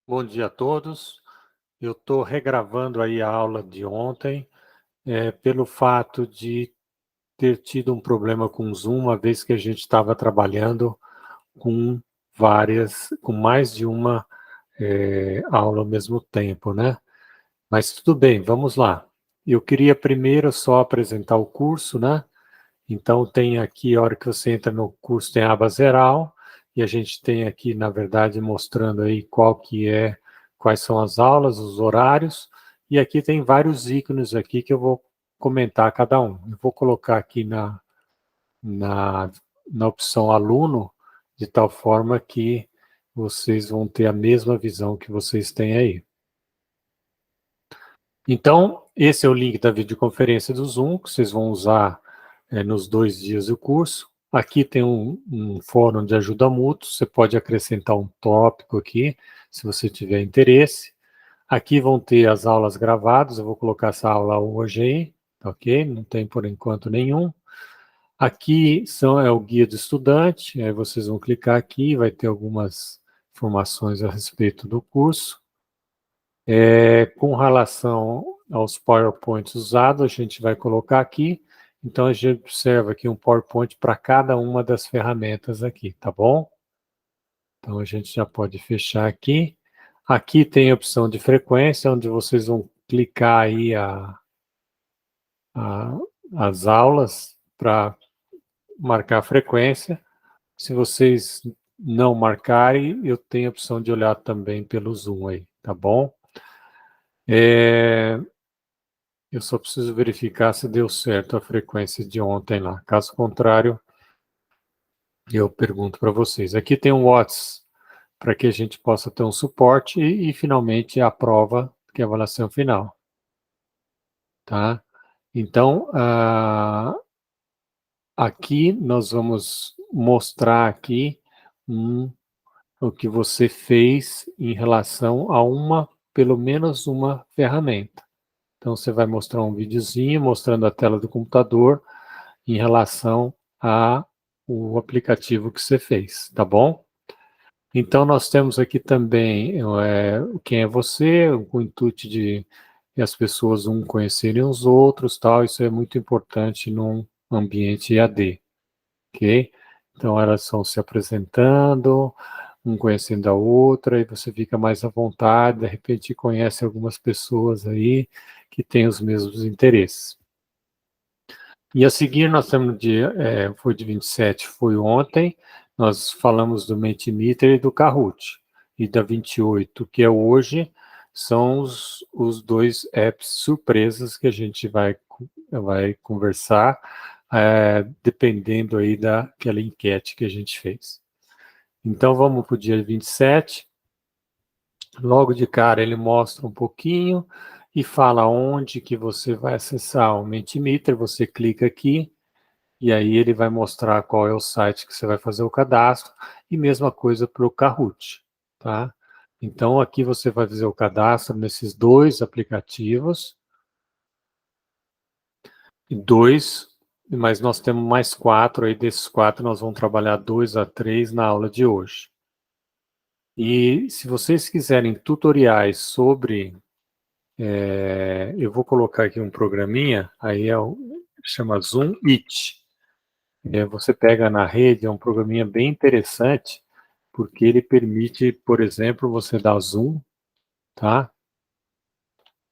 Bom dia a todos. Eu estou regravando aí a aula de ontem, pelo fato de ter tido um problema com o Zoom, uma vez que a gente estava trabalhando com com mais de uma aula ao mesmo tempo, né? Mas tudo bem, vamos lá. Eu queria primeiro só apresentar o curso, né? Então tem aqui, a hora que você entra no curso, tem a aba geral, e a gente tem aqui, na verdade, mostrando aí quais são as aulas, os horários, e aqui tem vários ícones aqui que eu vou comentar cada um. Eu vou colocar aqui na, na opção aluno, de tal forma que vocês vão ter a mesma visão que vocês têm aí. Então, esse é o link da videoconferência do Zoom, que vocês vão usar nos 2 dias do curso. Aqui tem um fórum de ajuda mútua, você pode acrescentar um tópico aqui, se você tiver interesse. Aqui vão ter as aulas gravadas, eu vou colocar essa aula hoje aí, ok? Não tem por enquanto nenhum. Aqui é o guia do estudante, aí vocês vão clicar aqui, vai ter algumas informações a respeito do curso. Com relação aos PowerPoints usados, a gente vai colocar aqui. Então, a gente observa aqui um PowerPoint para cada uma das ferramentas aqui, tá bom? Então, a gente já pode fechar aqui. Aqui tem a opção de frequência, onde vocês vão clicar aí as aulas para marcar a frequência. Se vocês não marcarem, eu tenho a opção de olhar também pelo Zoom aí, tá bom? Eu só preciso verificar se deu certo a frequência de ontem lá. Caso contrário, eu pergunto para vocês. Aqui tem um WhatsApp para que a gente possa ter um suporte e finalmente a prova, que é a avaliação final. Tá? Então, aqui nós vamos mostrar aqui o que você fez em relação a pelo menos uma ferramenta. Então, você vai mostrar um videozinho mostrando a tela do computador em relação ao aplicativo que você fez, tá bom? Então, nós temos aqui também quem é você, o intuito de as pessoas conhecerem os outros, tal, isso é muito importante num ambiente EAD, ok? Então, elas vão se apresentando, conhecendo a outra, e você fica mais à vontade, de repente conhece algumas pessoas aí que têm os mesmos interesses. E a seguir, nós temos no dia, foi de 27, foi ontem, nós falamos do Mentimeter e do Kahoot. E da 28, que é hoje, são os dois apps surpresas que a gente vai conversar, dependendo aí daquela enquete que a gente fez. Então, vamos para o dia 27. Logo de cara, ele mostra um pouquinho e fala onde que você vai acessar o Mentimeter, você clica aqui, e aí ele vai mostrar qual é o site que você vai fazer o cadastro, e mesma coisa para o Kahoot, tá? Então, aqui você vai fazer o cadastro nesses dois aplicativos, mas nós temos mais 4, aí desses 4 nós vamos trabalhar 2 a 3 na aula de hoje. E se vocês quiserem tutoriais sobre, eu vou colocar aqui um programinha, aí chama Zoom It. Você pega na rede, é um programinha bem interessante, porque ele permite, por exemplo, você dar zoom, tá?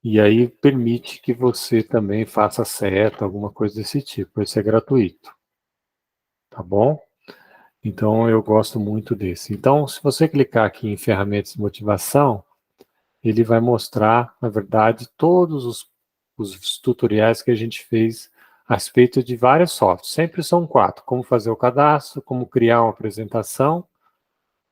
E aí permite que você também faça seta, alguma coisa desse tipo. Esse é gratuito, tá bom? Então eu gosto muito desse. Então, se você clicar aqui em ferramentas de motivação, ele vai mostrar, na verdade, todos os tutoriais que a gente fez a respeito de vários softwares. Sempre são 4. Como fazer o cadastro, como criar uma apresentação,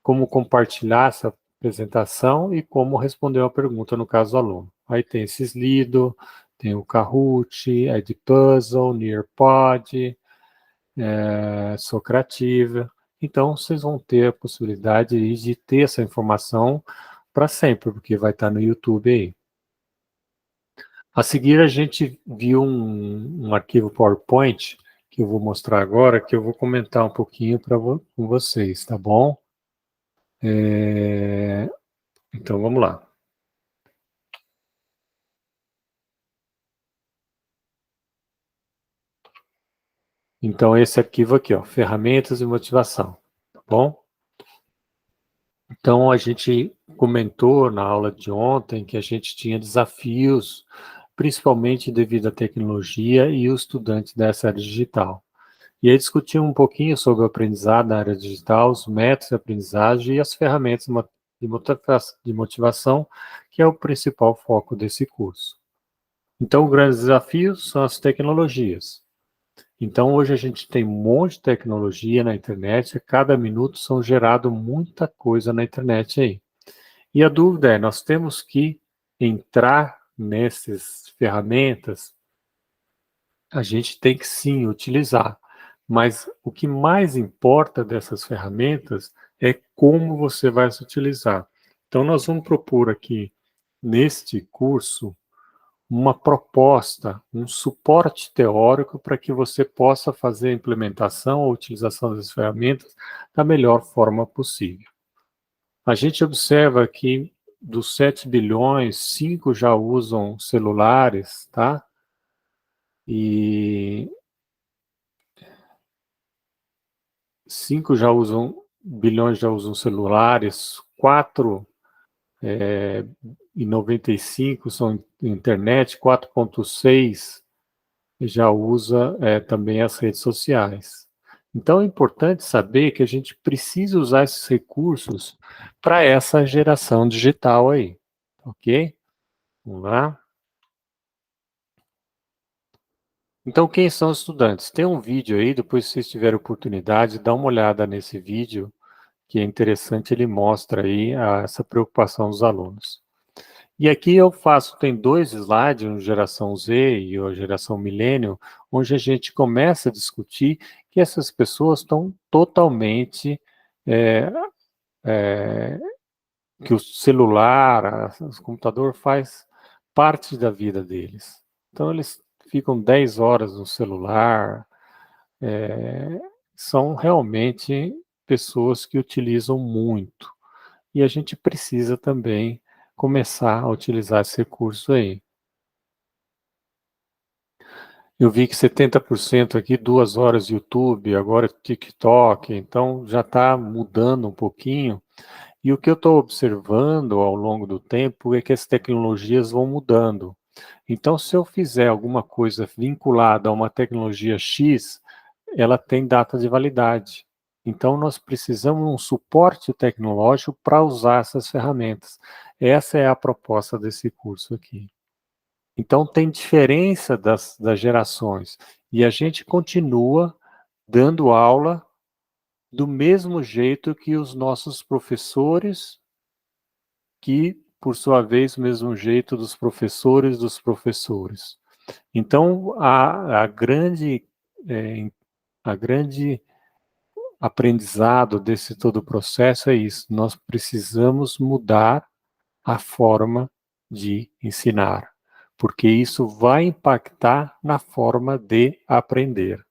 como compartilhar essa apresentação e como responder uma pergunta no caso do aluno. Aí tem esses Lido, tem o Kahoot, Edpuzzle, Nearpod, Socrative. Então, vocês vão ter a possibilidade de ter essa informação para sempre, porque vai estar no YouTube aí. A seguir, a gente viu um arquivo PowerPoint, que eu vou mostrar agora, que eu vou comentar um pouquinho com vocês, tá bom? Então vamos lá. Então esse arquivo aqui, ó, ferramentas e motivação, tá bom? Então a gente comentou na aula de ontem que a gente tinha desafios, principalmente devido à tecnologia e os estudantes dessa área digital. E aí discutimos um pouquinho sobre o aprendizado na área digital, os métodos de aprendizagem e as ferramentas de motivação, que é o principal foco desse curso. Então, o grande desafio são as tecnologias. Então, hoje a gente tem um monte de tecnologia na internet, a cada minuto são gerado muita coisa na internet aí. E a dúvida é, nós temos que entrar nessas ferramentas, a gente tem que sim utilizar, mas o que mais importa dessas ferramentas é como você vai se utilizar. Então, nós vamos propor aqui, neste curso, uma proposta, um suporte teórico para que você possa fazer a implementação ou utilização das ferramentas da melhor forma possível. A gente observa que dos 7 bilhões, 5 já usam celulares, tá? E 5 já usam, bilhões já usam celulares, 4,95 são internet, 4,6 já usa também as redes sociais. Então é importante saber que a gente precisa usar esses recursos para essa geração digital aí, ok? Vamos lá? Então, quem são os estudantes? Tem um vídeo aí, depois se vocês tiverem oportunidade, dá uma olhada nesse vídeo, que é interessante, ele mostra aí essa preocupação dos alunos. E aqui eu faço, tem 2 slides, um geração Z e a geração milênio, onde a gente começa a discutir que essas pessoas estão totalmente, é, é, que o celular, o computador faz parte da vida deles. Então eles ficam 10 horas no celular, é, são realmente pessoas que utilizam muito. E a gente precisa também começar a utilizar esse recurso aí. Eu vi que 70% aqui, 2 horas YouTube, agora TikTok, então já está mudando um pouquinho. E o que eu estou observando ao longo do tempo é que as tecnologias vão mudando. Então, se eu fizer alguma coisa vinculada a uma tecnologia X, ela tem data de validade. Então, nós precisamos de um suporte tecnológico para usar essas ferramentas. Essa é a proposta desse curso aqui. Então, tem diferença das gerações. E a gente continua dando aula do mesmo jeito que os nossos professores, que, por sua vez, o mesmo jeito dos professores dos professores. Então, a grande aprendizado desse todo o processo é isso. Nós precisamos mudar a forma de ensinar, porque isso vai impactar na forma de aprender.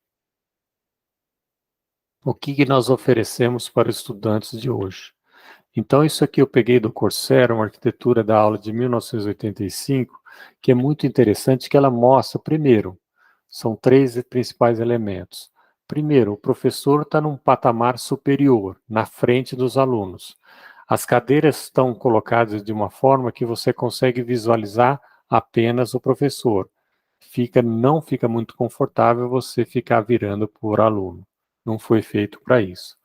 O que nós oferecemos para os estudantes de hoje? Então, isso aqui eu peguei do Coursera, uma arquitetura da aula de 1985, que é muito interessante, que ela mostra, primeiro, são 3 principais elementos. Primeiro, o professor está num patamar superior, na frente dos alunos. As cadeiras estão colocadas de uma forma que você consegue visualizar apenas o professor. Não fica muito confortável você ficar virando por aluno. Não foi feito para isso.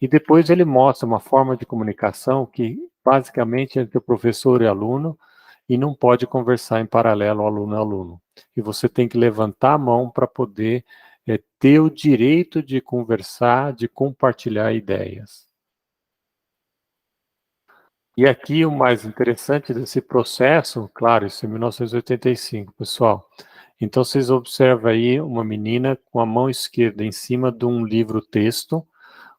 E depois ele mostra uma forma de comunicação que basicamente é entre o professor e aluno e não pode conversar em paralelo aluno a aluno. E você tem que levantar a mão para poder ter o direito de conversar, de compartilhar ideias. E aqui o mais interessante desse processo, claro, isso é 1985, pessoal. Então vocês observam aí uma menina com a mão esquerda em cima de um livro-texto,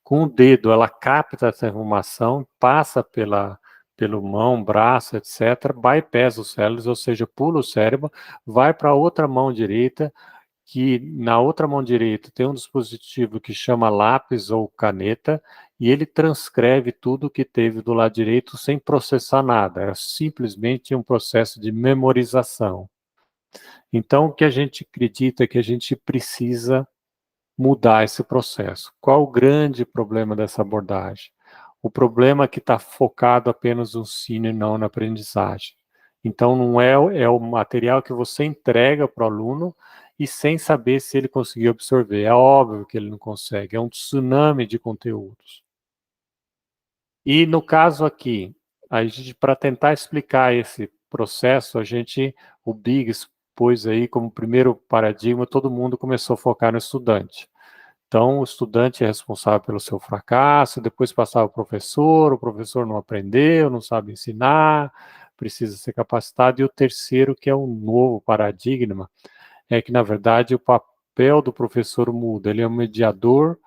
com o dedo ela capta essa informação, passa pelo mão, braço, etc., bypass os cérebros, ou seja, pula o cérebro, vai para a outra mão direita, que na outra mão direita tem um dispositivo que chama lápis ou caneta, e ele transcreve tudo que teve do lado direito sem processar nada, é simplesmente um processo de memorização. Então, o que a gente acredita é que a gente precisa mudar esse processo. Qual o grande problema dessa abordagem? O problema é que está focado apenas no ensino e não na aprendizagem. Então, não é o material que você entrega para o aluno e sem saber se ele conseguiu absorver. É óbvio que ele não consegue, é um tsunami de conteúdos. E no caso aqui, a gente, para tentar explicar esse processo, o Biggs pôs aí como primeiro paradigma, todo mundo começou a focar no estudante. Então, o estudante é responsável pelo seu fracasso, depois passava o professor não aprendeu, não sabe ensinar, precisa ser capacitado. E o terceiro, que é um novo paradigma, é que, na verdade, o papel do professor muda, ele é um mediador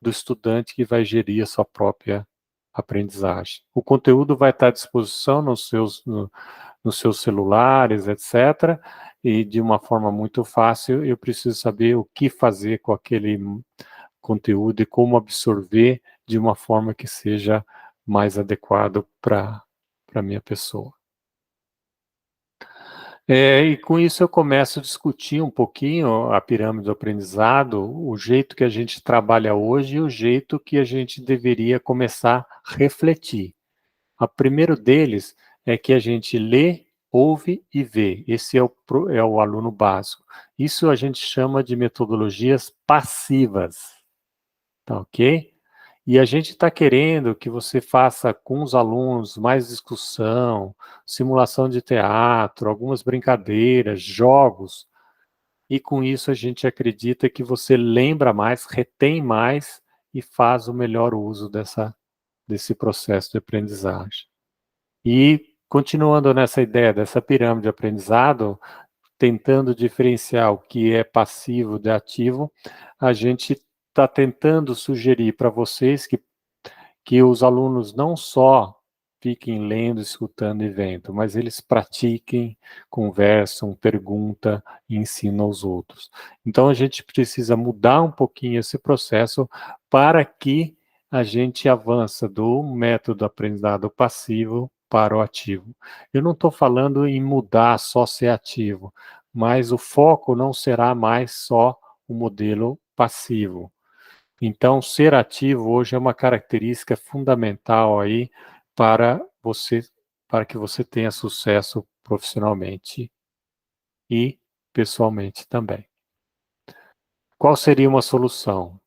do estudante que vai gerir a sua própria aprendizagem. O conteúdo vai estar à disposição nos seus celulares, etc., e de uma forma muito fácil, eu preciso saber o que fazer com aquele conteúdo e como absorver de uma forma que seja mais adequado para a minha pessoa. E com isso eu começo a discutir um pouquinho a pirâmide do aprendizado, o jeito que a gente trabalha hoje e o jeito que a gente deveria começar a refletir. O primeiro deles é que a gente lê, ouve e vê. Esse é o aluno básico. Isso a gente chama de metodologias passivas, tá ok? E a gente está querendo que você faça com os alunos mais discussão, simulação de teatro, algumas brincadeiras, jogos, e com isso a gente acredita que você lembra mais, retém mais e faz o melhor uso desse processo de aprendizagem. E continuando nessa ideia dessa pirâmide de aprendizado, tentando diferenciar o que é passivo de ativo, a gente está tentando sugerir para vocês que os alunos não só fiquem lendo, escutando e vendo, mas eles pratiquem, conversam, perguntam e ensinam aos outros. Então a gente precisa mudar um pouquinho esse processo para que a gente avança do método aprendizado passivo para o ativo. Eu não estou falando em mudar só ser ativo, mas o foco não será mais só o modelo passivo. Então, ser ativo hoje é uma característica fundamental aí para você, para que você tenha sucesso profissionalmente e pessoalmente também. Qual seria uma solução?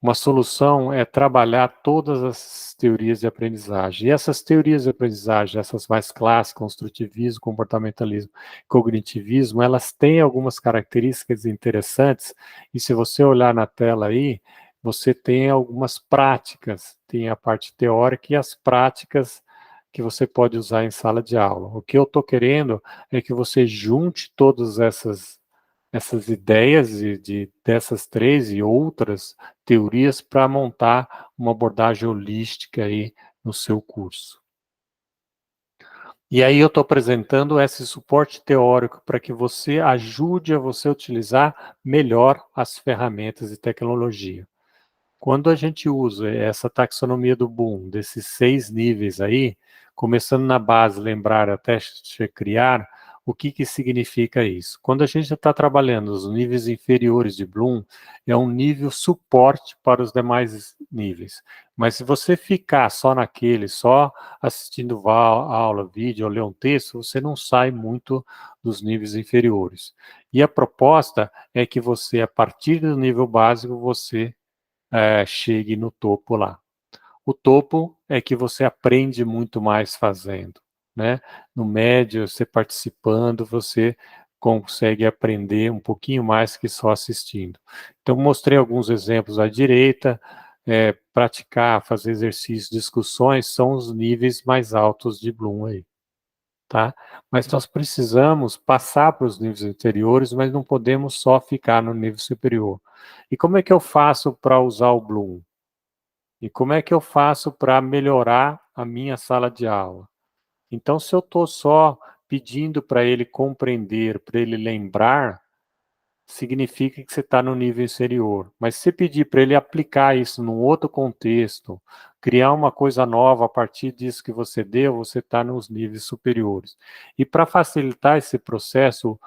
Uma solução é trabalhar todas as teorias de aprendizagem. E essas teorias de aprendizagem, essas mais clássicas, construtivismo, comportamentalismo, cognitivismo, elas têm algumas características interessantes, e se você olhar na tela aí, você tem algumas práticas, tem a parte teórica e as práticas que você pode usar em sala de aula. O que eu estou querendo é que você junte todas essas ideias dessas três e outras teorias para montar uma abordagem holística aí no seu curso. E aí eu estou apresentando esse suporte teórico para que você ajude a você utilizar melhor as ferramentas e tecnologia. Quando a gente usa essa taxonomia do Bloom, desses 6 níveis aí, começando na base, lembrar até criar, o que que significa isso? Quando a gente está trabalhando os níveis inferiores de Bloom, é um nível suporte para os demais níveis. Mas se você ficar só naquele, só assistindo aula, vídeo ou ler um texto, você não sai muito dos níveis inferiores. E a proposta é que você, a partir do nível básico, você chegue no topo lá. O topo é que você aprende muito mais fazendo, né? No médio, você participando, você consegue aprender um pouquinho mais que só assistindo. Então, mostrei alguns exemplos à direita, praticar, fazer exercícios, discussões, são os níveis mais altos de Bloom aí, tá? Mas nós precisamos passar para os níveis anteriores, mas não podemos só ficar no nível superior. E como é que eu faço para usar o Bloom? E como é que eu faço para melhorar a minha sala de aula? Então, se eu estou só pedindo para ele compreender, para ele lembrar, significa que você está no nível inferior. Mas se você pedir para ele aplicar isso num outro contexto, criar uma coisa nova a partir disso que você deu, você está nos níveis superiores. E para facilitar esse processo,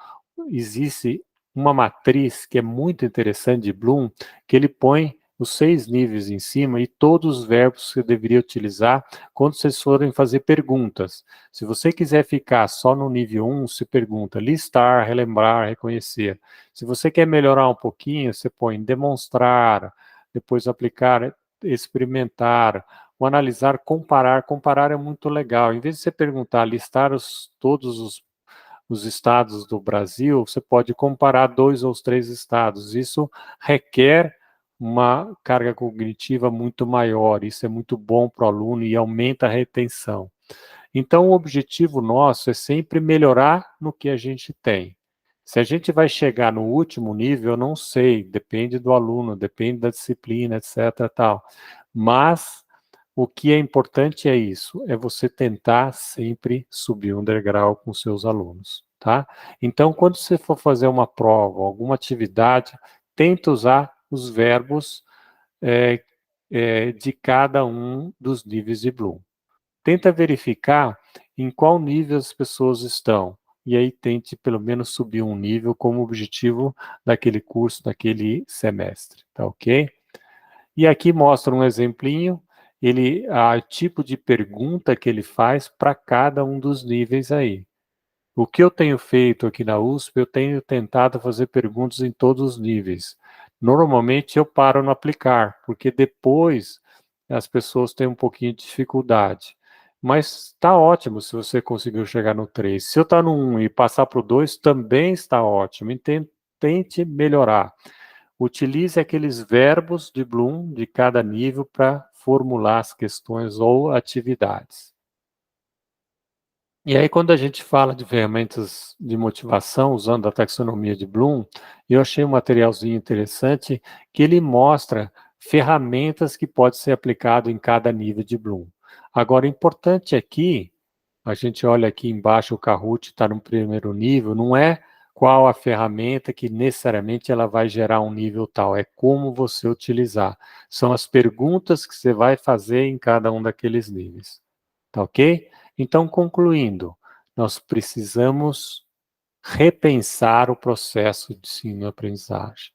existe uma matriz que é muito interessante de Bloom, que ele põe os 6 níveis em cima e todos os verbos que você deveria utilizar quando vocês forem fazer perguntas. Se você quiser ficar só no nível 1, se pergunta listar, relembrar, reconhecer. Se você quer melhorar um pouquinho, você põe demonstrar, depois aplicar, experimentar, o analisar, comparar. Comparar é muito legal. Em vez de você perguntar, listar todos os estados do Brasil, você pode comparar 2 ou 3 estados. Isso requer uma carga cognitiva muito maior. Isso é muito bom para o aluno e aumenta a retenção. Então, o objetivo nosso é sempre melhorar no que a gente tem. Se a gente vai chegar no último nível, eu não sei, depende do aluno, depende da disciplina, etc. Tal. Mas o que é importante é isso, é você tentar sempre subir um degrau com seus alunos, tá? Então, quando você for fazer uma prova, alguma atividade, tenta usar os verbos de cada um dos níveis de Bloom. Tenta verificar em qual nível as pessoas estão. E aí tente pelo menos subir um nível como objetivo daquele curso, daquele semestre, tá ok? E aqui mostra um exemplinho, o tipo de pergunta que ele faz para cada um dos níveis aí. O que eu tenho feito aqui na USP, eu tenho tentado fazer perguntas em todos os níveis. Normalmente eu paro no aplicar, porque depois as pessoas têm um pouquinho de dificuldade. Mas está ótimo se você conseguiu chegar no 3. Se eu estar no 1 e passar para o 2, também está ótimo. Tente melhorar. Utilize aqueles verbos de Bloom de cada nível para formular as questões ou atividades. E aí, quando a gente fala de ferramentas de motivação usando a taxonomia de Bloom, eu achei um materialzinho interessante que ele mostra ferramentas que podem ser aplicado em cada nível de Bloom. Agora, o importante aqui, a gente olha aqui embaixo, o Kahoot está no primeiro nível, não é qual a ferramenta que necessariamente ela vai gerar um nível tal, é como você utilizar. São as perguntas que você vai fazer em cada um daqueles níveis. Tá ok? Então, concluindo, nós precisamos repensar o processo de ensino-aprendizagem.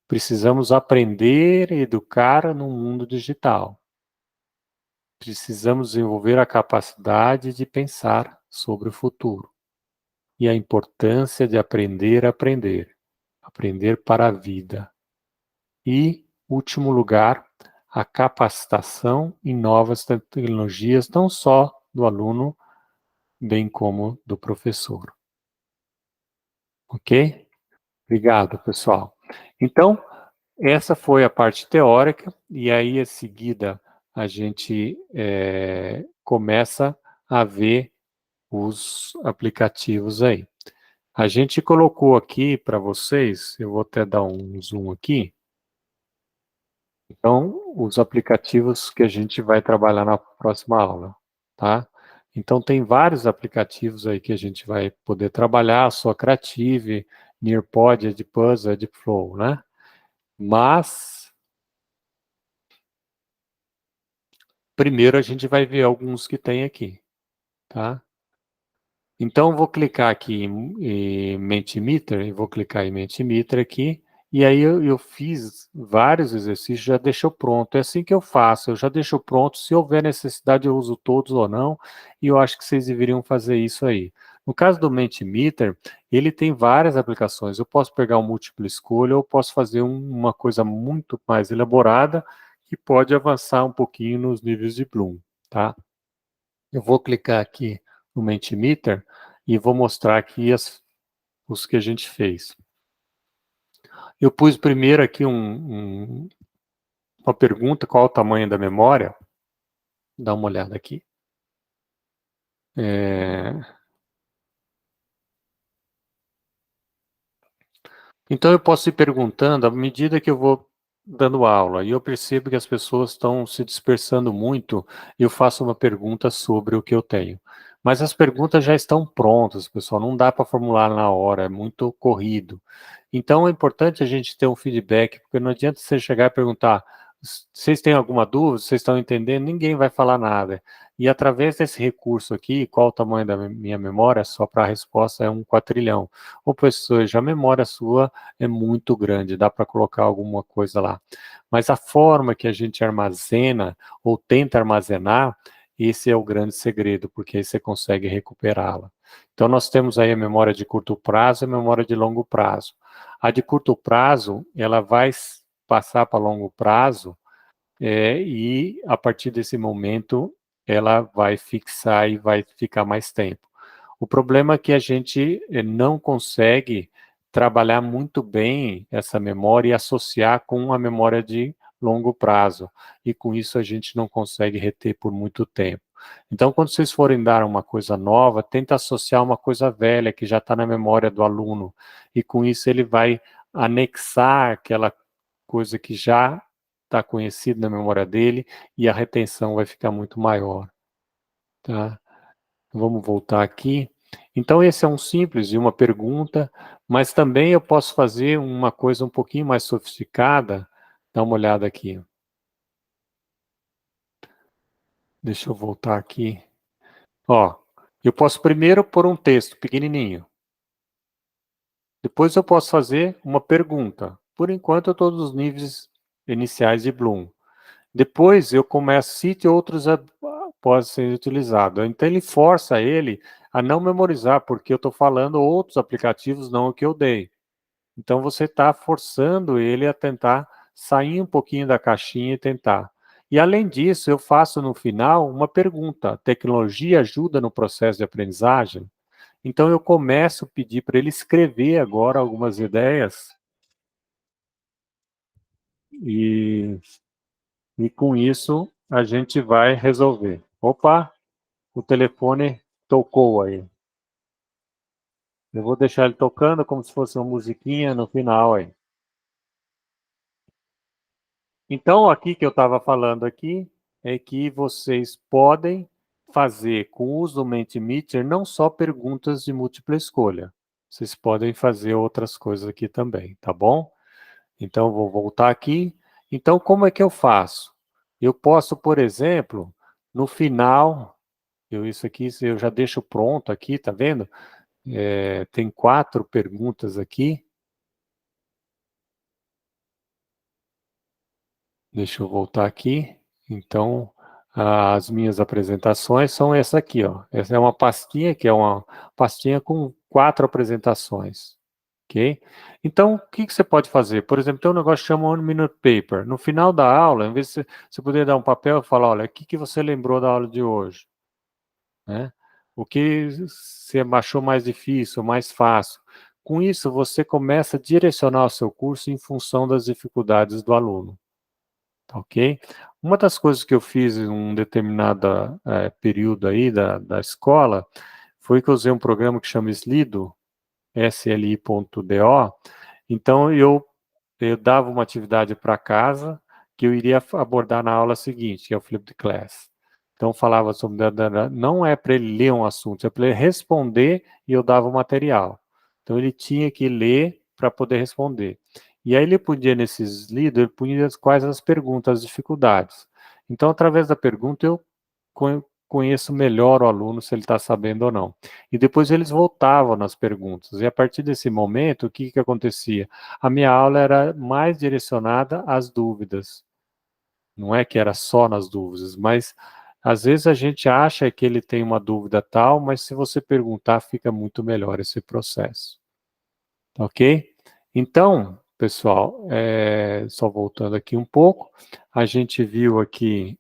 Precisamos aprender e educar no mundo digital. Precisamos desenvolver a capacidade de pensar sobre o futuro e a importância de aprender a aprender, aprender para a vida. E, último lugar, a capacitação em novas tecnologias, não só do aluno, bem como do professor. Ok? Obrigado, pessoal. Então, essa foi a parte teórica, e aí, em seguida, a gente começa a ver os aplicativos aí. A gente colocou aqui para vocês, eu vou até dar um zoom aqui, então, os aplicativos que a gente vai trabalhar na próxima aula, tá? Então, tem vários aplicativos aí que a gente vai poder trabalhar, Socrative, Nearpod, Edpuzzle, Edflow, né? Mas, primeiro a gente vai ver alguns que tem aqui, tá? Então, eu vou clicar aqui em Mentimeter, e vou clicar em Mentimeter aqui, e aí eu fiz vários exercícios, já deixou pronto. É assim que eu faço, eu já deixo pronto, se houver necessidade eu uso todos ou não, e eu acho que vocês deveriam fazer isso aí. No caso do Mentimeter, ele tem várias aplicações, eu posso pegar um múltipla escolha, ou posso fazer uma coisa muito mais elaborada, que pode avançar um pouquinho nos níveis de Bloom, tá? Eu vou clicar aqui no Mentimeter e vou mostrar aqui os que a gente fez. Eu pus primeiro aqui uma pergunta, qual o tamanho da memória? Dá uma olhada aqui. Então eu posso ir perguntando à medida que eu vou dando aula, e eu percebo que as pessoas estão se dispersando muito, eu faço uma pergunta sobre o que eu tenho. Mas as perguntas já estão prontas, pessoal, não dá para formular na hora, é muito corrido. Então é importante a gente ter um feedback, porque não adianta você chegar e perguntar, vocês têm alguma dúvida, vocês estão entendendo? Ninguém vai falar nada. E através desse recurso aqui, qual o tamanho da minha memória? Só para a resposta é 1 quatrilhão. Ô, professor, já a memória sua é muito grande, dá para colocar alguma coisa lá. Mas a forma que a gente armazena ou tenta armazenar, esse é o grande segredo, porque aí você consegue recuperá-la. Então, nós temos aí a memória de curto prazo e a memória de longo prazo. A de curto prazo, ela vai passar para longo prazo, e a partir desse momento, ela vai fixar e vai ficar mais tempo. O problema é que a gente não consegue trabalhar muito bem essa memória e associar com a memória de longo prazo. E com isso a gente não consegue reter por muito tempo. Então, quando vocês forem dar uma coisa nova, tenta associar uma coisa velha que já está na memória do aluno. E com isso ele vai anexar aquela coisa que já está conhecida na memória dele e a retenção vai ficar muito maior. Tá? Vamos voltar aqui. Então, esse é um simples de uma pergunta, mas também eu posso fazer uma coisa um pouquinho mais sofisticada. Dá uma olhada aqui. Deixa eu voltar aqui. Ó, eu posso primeiro pôr um texto pequenininho. Depois eu posso fazer uma pergunta. Por enquanto, eu estou nos níveis iniciais de Bloom. Depois eu começo, cite outros podem ser utilizados. Então ele força ele a não memorizar, porque eu estou falando outros aplicativos, não o que eu dei. Então você está forçando ele a tentar sair um pouquinho da caixinha e tentar. E além disso, eu faço no final uma pergunta: tecnologia ajuda no processo de aprendizagem? Então eu começo a pedir para ele escrever agora algumas ideias e, e com isso a gente vai resolver. Opa, o telefone tocou aí. Eu vou deixar ele tocando como se fosse uma musiquinha no final aí. Então, aqui que eu estava falando aqui é que vocês podem fazer com o uso do Mentimeter não só perguntas de múltipla escolha. Vocês podem fazer outras coisas aqui também, tá bom? Então, vou voltar aqui. Então, como é que eu faço? Eu posso, por exemplo, no final, isso aqui eu já deixo pronto aqui, tá vendo? Tem 4 perguntas aqui. Deixa eu voltar aqui. Então, as minhas apresentações são essa aqui, ó. Essa é uma pastinha, que é uma pastinha com 4 apresentações, ok? Então, o que você pode fazer? Por exemplo, tem um negócio que chama One Minute Paper. No final da aula, em vez de você poder dar um papel e falar, olha, o que você lembrou da aula de hoje? Né? O que você achou mais difícil, mais fácil? Com isso, você começa a direcionar o seu curso em função das dificuldades do aluno. Tá ok? Uma das coisas que eu fiz em um determinado período aí da escola foi que eu usei um programa que chama Slido, sli.do. Então eu dava uma atividade para casa que eu iria abordar na aula seguinte, que é o Flipped Class. Então falava sobre não é para ele ler um assunto, é para ele responder e eu dava o material. Então ele tinha que ler para poder responder. E aí ele podia, nesses líderes, ele podia quais as perguntas, as dificuldades. Então, através da pergunta, eu conheço melhor o aluno, se ele está sabendo ou não. E depois eles voltavam nas perguntas. E a partir desse momento, o que acontecia? A minha aula era mais direcionada às dúvidas. Não é que era só nas dúvidas, mas às vezes a gente acha que ele tem uma dúvida tal, mas se você perguntar, fica muito melhor esse processo. Ok? Então, pessoal, só voltando aqui um pouco, a gente viu aqui,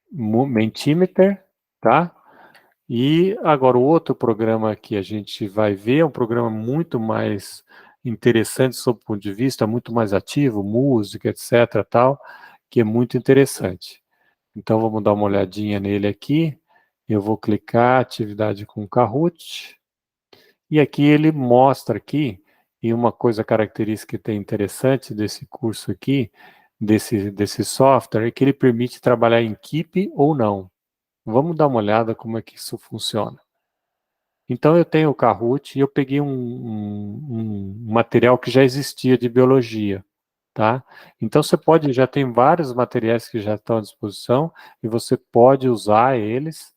o Mentimeter, tá? E agora o outro programa que a gente vai ver é um programa muito mais interessante sob o ponto de vista, muito mais ativo, música, etc, tal, que é muito interessante. Então vamos dar uma olhadinha nele aqui. Eu vou clicar atividade com Kahoot. E aqui ele mostra aqui, e uma coisa característica que tem interessante desse curso aqui, desse software é que ele permite trabalhar em equipe ou não. Vamos dar uma olhada como é que isso funciona. Então, eu tenho o Kahoot e eu peguei um material que já existia de biologia, tá? Então, você pode, já tem vários materiais que já estão à disposição e você pode usar eles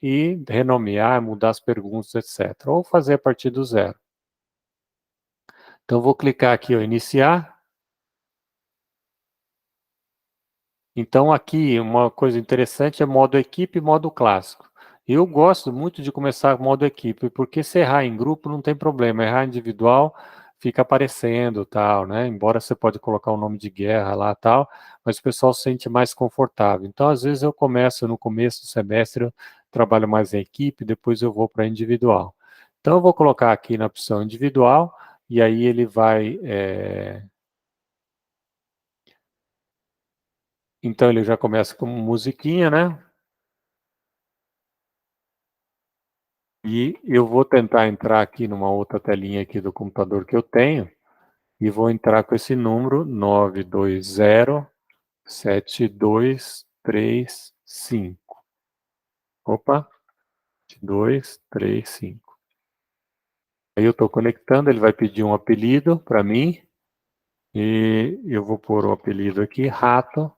e renomear, mudar as perguntas, etc. Ou fazer a partir do zero. Então, eu vou clicar aqui, ó, iniciar. Então, aqui, uma coisa interessante é modo equipe e modo clássico. Eu gosto muito de começar com modo equipe, porque se errar em grupo não tem problema, errar individual fica aparecendo, tal, né? Embora você pode colocar o nome de guerra lá, tal, mas o pessoal se sente mais confortável. Então, às vezes eu começo no começo do semestre, eu trabalho mais em equipe, depois eu vou para individual. Então, eu vou colocar aqui na opção individual, e aí ele vai... Então, ele já começa com musiquinha, né? E eu vou tentar entrar aqui numa outra telinha aqui do computador que eu tenho e vou entrar com esse número 9207235. Opa, 235. Aí eu estou conectando, ele vai pedir um apelido para mim e eu vou pôr o apelido aqui, rato,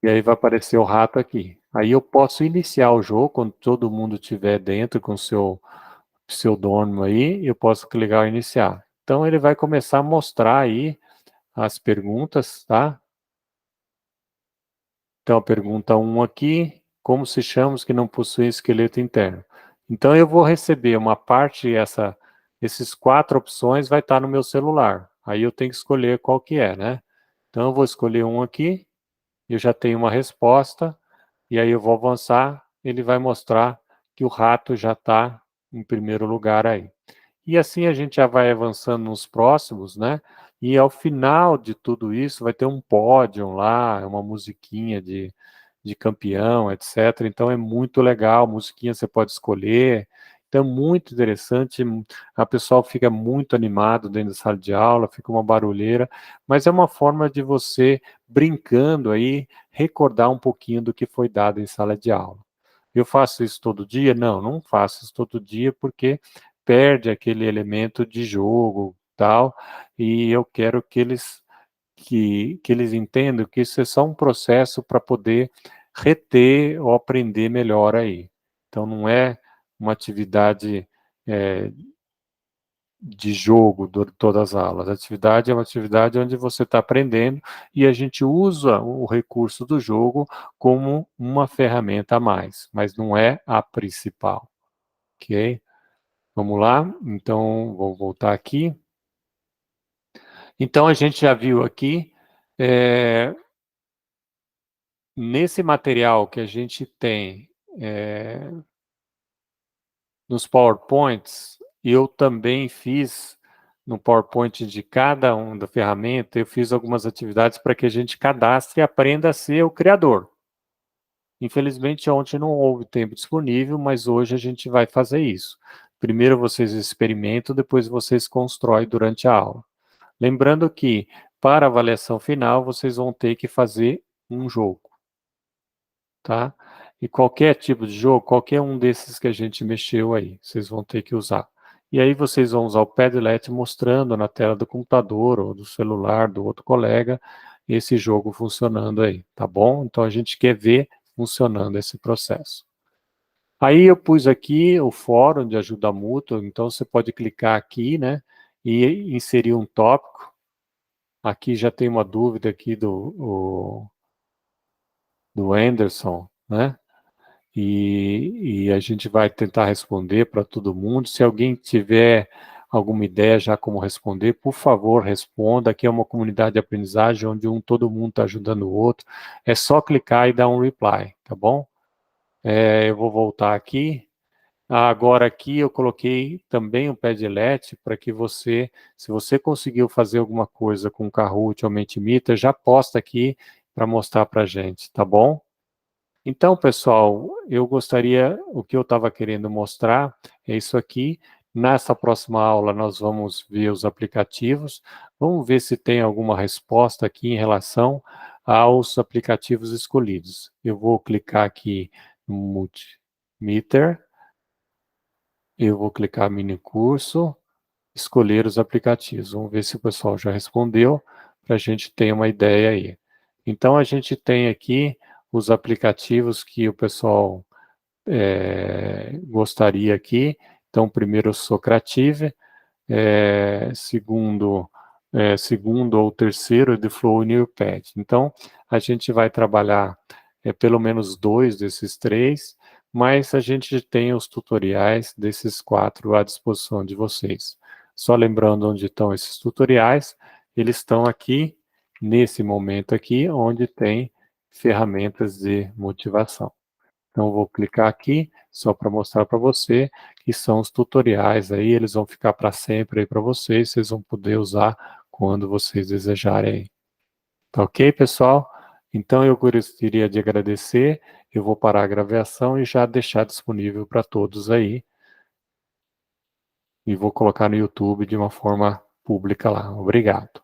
e aí vai aparecer o rato aqui. Aí eu posso iniciar o jogo quando todo mundo estiver dentro com o seu pseudônimo aí, eu posso clicar em iniciar. Então ele vai começar a mostrar aí as perguntas, tá? Então a pergunta 1 aqui, como se chama os que não possuem esqueleto interno? Então eu vou receber uma parte, esses 4 opções vai estar no meu celular. Aí eu tenho que escolher qual que é, né? Então eu vou escolher um aqui, eu já tenho uma resposta, e aí eu vou avançar, ele vai mostrar que o rato já está em primeiro lugar aí. E assim a gente já vai avançando nos próximos, né? E ao final de tudo isso vai ter um pódio lá, uma musiquinha de campeão, etc. Então é muito legal, musiquinha você pode escolher. Então é muito interessante, a pessoa fica muito animado dentro da sala de aula, fica uma barulheira, mas é uma forma de você, brincando aí, recordar um pouquinho do que foi dado em sala de aula. Eu faço isso todo dia? Não, não faço isso todo dia, porque perde aquele elemento de jogo, tal, e eu quero que eles entendam que isso é só um processo para poder reter ou aprender melhor aí. Então não é uma atividade de jogo de todas as aulas. A atividade é uma atividade onde você está aprendendo e a gente usa o recurso do jogo como uma ferramenta a mais, mas não é a principal, ok? Vamos lá, então vou voltar aqui. Então a gente já viu aqui, nesse material que a gente tem nos PowerPoints, eu também fiz no PowerPoint de cada uma da ferramenta, eu fiz algumas atividades para que a gente cadastre e aprenda a ser o criador. Infelizmente, ontem não houve tempo disponível, mas hoje a gente vai fazer isso. Primeiro vocês experimentam, depois vocês constroem durante a aula. Lembrando que, para a avaliação final, vocês vão ter que fazer um jogo, tá? E qualquer tipo de jogo, qualquer um desses que a gente mexeu aí, vocês vão ter que usar. E aí vocês vão usar o Padlet mostrando na tela do computador ou do celular do outro colega esse jogo funcionando aí, tá bom? Então a gente quer ver funcionando esse processo. Aí eu pus aqui o fórum de ajuda mútua, então você pode clicar aqui, né, e inserir um tópico. Aqui já tem uma dúvida aqui do Anderson, né? E a gente vai tentar responder para todo mundo. Se alguém tiver alguma ideia já como responder, por favor, responda. Aqui é uma comunidade de aprendizagem onde todo mundo está ajudando o outro. É só clicar e dar um reply, tá bom? Eu vou voltar aqui. Agora aqui eu coloquei também um Padlet para que você, se você conseguiu fazer alguma coisa com o Kahoot ou Mentimeter, já posta aqui para mostrar para a gente, tá bom? Então, pessoal, eu gostaria, o que eu estava querendo mostrar é isso aqui. Nessa próxima aula, nós vamos ver os aplicativos, vamos ver se tem alguma resposta aqui em relação aos aplicativos escolhidos. Eu vou clicar aqui no Multimeter, eu vou clicar mini curso, escolher os aplicativos. Vamos ver se o pessoal já respondeu, para a gente ter uma ideia aí. Então, a gente tem aqui os aplicativos que o pessoal gostaria aqui. Então, primeiro o Socrative, segundo ou terceiro de Flow Neopad. Então, a gente vai trabalhar pelo menos 2 desses 3, mas a gente tem os tutoriais desses 4 à disposição de vocês. Só lembrando onde estão esses tutoriais, eles estão aqui, nesse momento aqui, onde tem ferramentas de motivação. Então, eu vou clicar aqui, só para mostrar para você, que são os tutoriais aí, eles vão ficar para sempre aí para vocês vão poder usar quando vocês desejarem. Tá ok, pessoal? Então, eu gostaria de agradecer, eu vou parar a gravação e já deixar disponível para todos aí, e vou colocar no YouTube de uma forma pública lá. Obrigado.